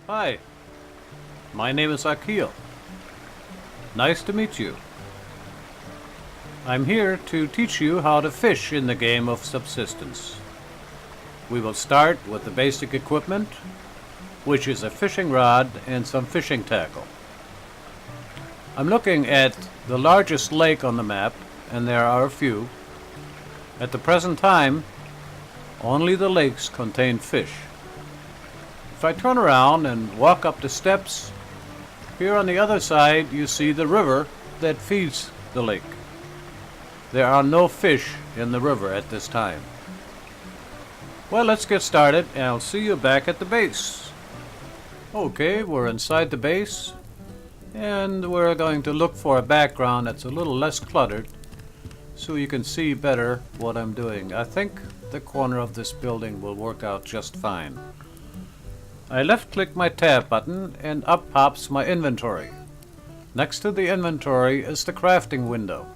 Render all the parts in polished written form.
Hi, my name is Akil. Nice to meet you. I'm here to teach you how to fish in the game of Subsistence. We will start with the basic equipment, which is a fishing rod and some fishing tackle. I'm looking at the largest lake on the map, and there are a few. At the present time, only the lakes contain fish. If I turn around and walk up the steps, here on the other side you see the river that feeds the lake. There are no fish in the river at this time. Well, let's get started, and I'll see you back at the base. Okay, we're inside the base, and we're going to look for a background that's a little less cluttered so you can see better what I'm doing. I think the corner of this building will work out just fine. I left-click my tab button and up pops my inventory. Next to the inventory is the crafting window.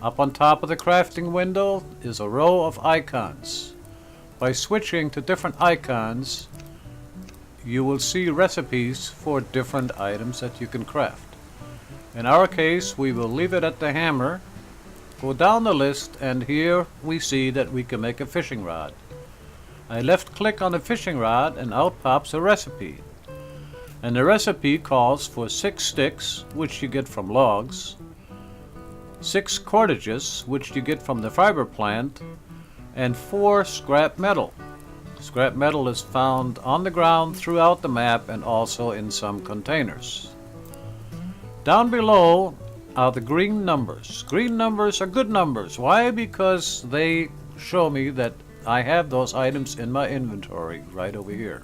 Up on top of the crafting window is a row of icons. By switching to different icons, you will see recipes for different items that you can craft. In our case, we will leave it at the hammer, go down the list, and here we see that we can make a fishing rod. I left-click on the fishing rod and out pops a recipe. And the recipe calls for 6 sticks, which you get from logs, 6 cordages, which you get from the fiber plant, and 4 scrap metal. Scrap metal is found on the ground throughout the map and also in some containers. Down below are the green numbers. Green numbers are good numbers. Why? Because they show me that I have those items in my inventory right over here.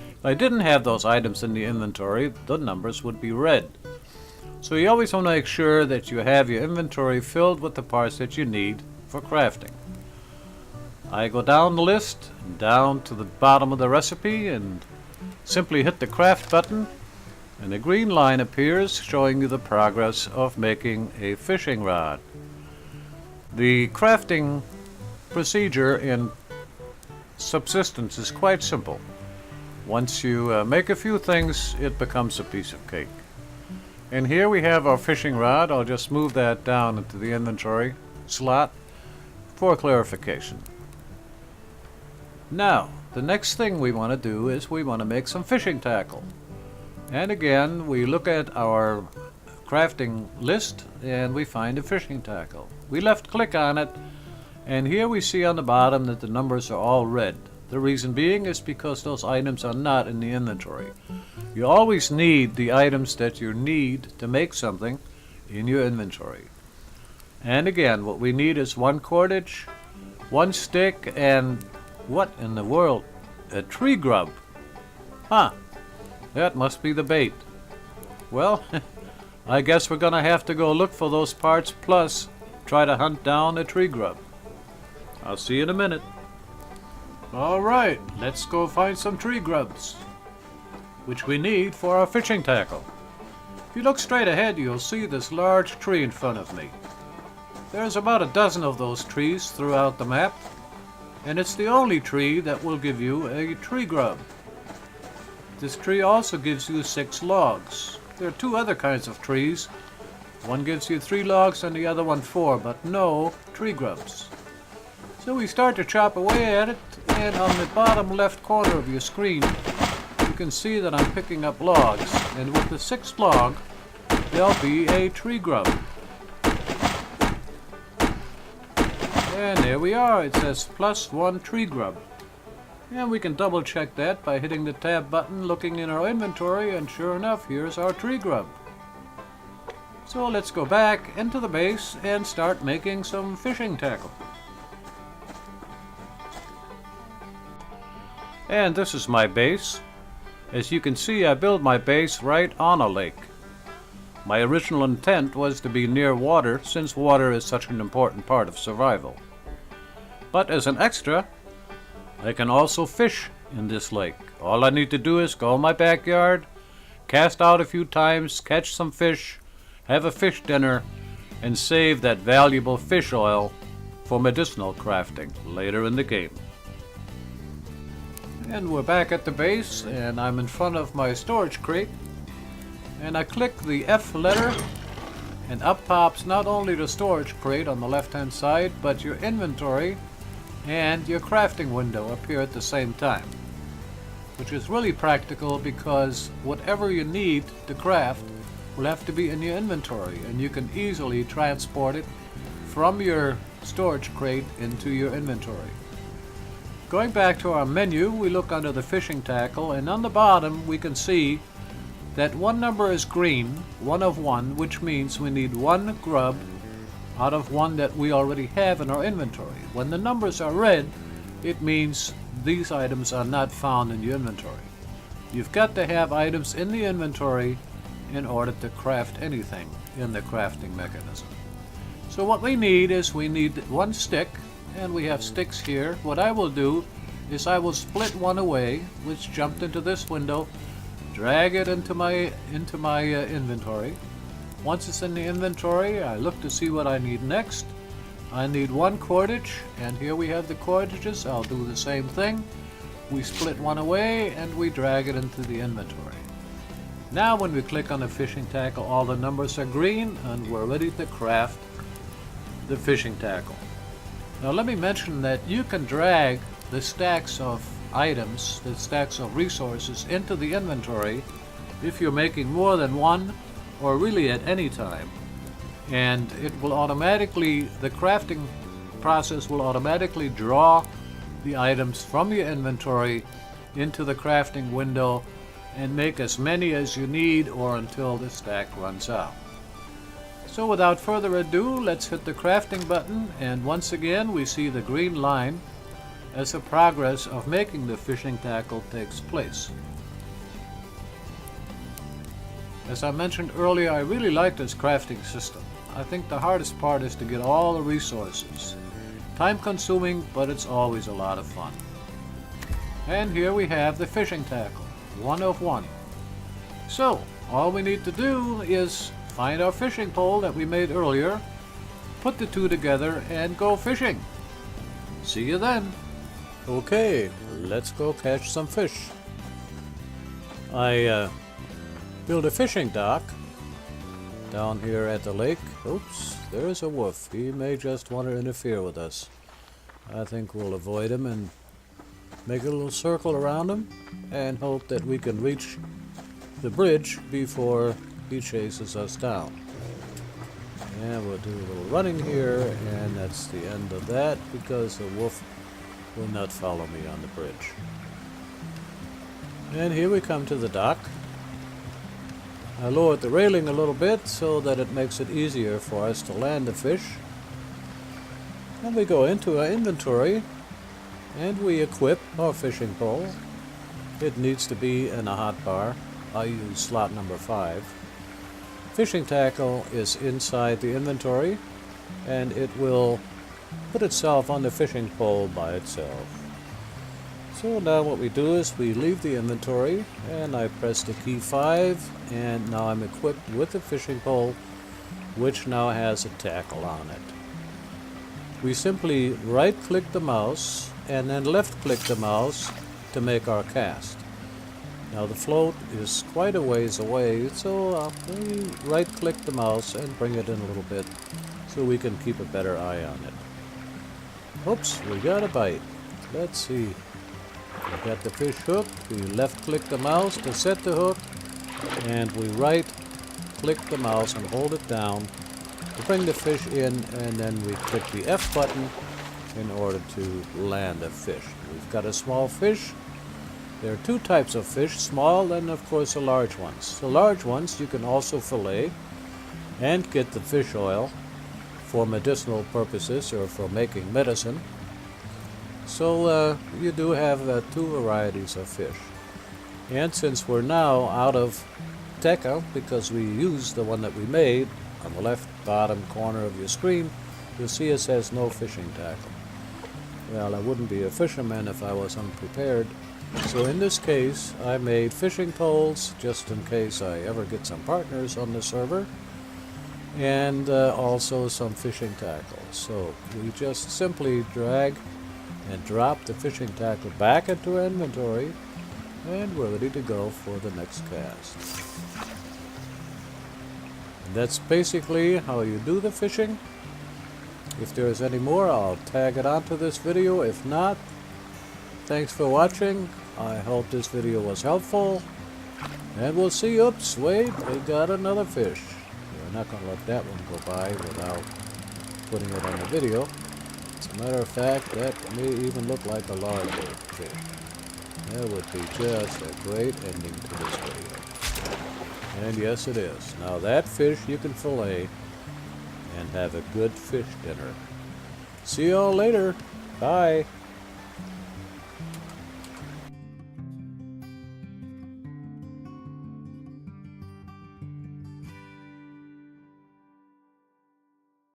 If I didn't have those items in the inventory, the numbers would be red. So you always want to make sure that you have your inventory filled with the parts that you need for crafting. I go down the list, down to the bottom of the recipe, and simply hit the craft button, and a green line appears showing you the progress of making a fishing rod. The crafting procedure in Subsistence is quite simple. Once you make a few things, it becomes a piece of cake. And here we have our fishing rod. I'll just move that down into the inventory slot for clarification. Now, the next thing we want to do is we want to make some fishing tackle. And again, we look at our crafting list and we find a fishing tackle. We left-click on it, and here we see on the bottom that the numbers are all red. The reason being is because those items are not in the inventory. You always need the items that you need to make something in your inventory. And again, what we need is 1 cordage, 1 stick, and what in the world? A tree grub. Huh, that must be the bait. Well, I guess we're gonna have to go look for those parts, plus try to hunt down a tree grub. I'll see you in a minute. Alright, let's go find some tree grubs, which we need for our fishing tackle. If you look straight ahead, you'll see this large tree in front of me. There's about a dozen of those trees throughout the map, and it's the only tree that will give you a tree grub. This tree also gives you 6 logs. There are 2 other kinds of trees. One gives you 3 logs and the other one 4, but no tree grubs. So we start to chop away at it, and on the bottom left corner of your screen, you can see that I'm picking up logs, and with the 6th log, there'll be a tree grub. And there we are. It says +1 tree grub. And we can double check that by hitting the tab button, looking in our inventory, and sure enough, here's our tree grub. So let's go back into the base and start making some fishing tackle. And this is my base. As you can see, I built my base right on a lake. My original intent was to be near water, since water is such an important part of survival. But as an extra, I can also fish in this lake. All I need to do is go in my backyard, cast out a few times, catch some fish, have a fish dinner, and save that valuable fish oil for medicinal crafting later in the game. And we're back at the base, and I'm in front of my storage crate. And I click the F letter, and up pops not only the storage crate on the left-hand side, but your inventory and your crafting window appear at the same time. Which is really practical because whatever you need to craft will have to be in your inventory, and you can easily transport it from your storage crate into your inventory. Going back to our menu, we look under the fishing tackle, and on the bottom we can see that one number is green, 1 of 1, which means we need 1 grub out of 1 that we already have in our inventory. When the numbers are red, it means these items are not found in your inventory. You've got to have items in the inventory in order to craft anything in the crafting mechanism. So what we need is 1 stick, and we have sticks here. What I will do is I will split one away, which jumped into this window, drag it into my inventory. Once it's in the inventory, I look to see what I need next. I need 1 cordage, and here we have the cordages. I'll do the same thing. We split one away and we drag it into the inventory. Now when we click on the fishing tackle, all the numbers are green and we're ready to craft the fishing tackle. Now let me mention that you can drag the stacks of items, the stacks of resources into the inventory if you're making more than 1, or really at any time. And it will automatically, the crafting process will automatically draw the items from your inventory into the crafting window and make as many as you need or until the stack runs out. So without further ado, let's hit the crafting button, and once again we see the green line as the progress of making the fishing tackle takes place. As I mentioned earlier, I really like this crafting system. I think the hardest part is to get all the resources. Time consuming, but it's always a lot of fun. And here we have the fishing tackle, 1 of 1. So, all we need to do is find our fishing pole that we made earlier, put the two together, and go fishing. See you then. Okay, let's go catch some fish. I built a fishing dock down here at the lake. Oops, there's a wolf. He may just want to interfere with us. I think we'll avoid him and make a little circle around him and hope that we can reach the bridge before he chases us down. And we'll do a little running here, and that's the end of that because the wolf will not follow me on the bridge. And here we come to the dock. I lowered the railing a little bit so that it makes it easier for us to land the fish. And we go into our inventory and we equip our fishing pole. It needs to be in a hotbar. I use slot number 5. Fishing tackle is inside the inventory, and it will put itself on the fishing pole by itself. So now what we do is we leave the inventory, and I press the key 5, and now I'm equipped with the fishing pole, which now has a tackle on it. We simply right-click the mouse and then left-click the mouse to make our cast. Now the float is quite a ways away, so we right-click the mouse and bring it in a little bit so we can keep a better eye on it. Oops, we got a bite. Let's see. We got the fish hooked. We left-click the mouse to set the hook, and we right-click the mouse and hold it down to bring the fish in, and then we click the F button in order to land a fish. We've got a small fish. There are 2 types of fish, small and of course the large ones. The large ones you can also fillet and get the fish oil for medicinal purposes or for making medicine. So you do have 2 varieties of fish. And since we're now out of tackle, because we used the one that we made, on the left bottom corner of your screen, you'll see it says no fishing tackle. Well, I wouldn't be a fisherman if I was unprepared. So in this case, I made fishing poles just in case I ever get some partners on the server, and also some fishing tackle. So we just simply drag and drop the fishing tackle back into inventory, and we're ready to go for the next cast. And that's basically how you do the fishing. If there's any more, I'll tag it onto this video. If not, thanks for watching. I hope this video was helpful. And we'll see. Oops, wait, we got another fish. We're not going to let that one go by without putting it on the video. As a matter of fact, that may even look like a larger fish. That would be just a great ending to this video. And yes, it is. Now that fish you can fillet and have a good fish dinner. See y'all later. Bye.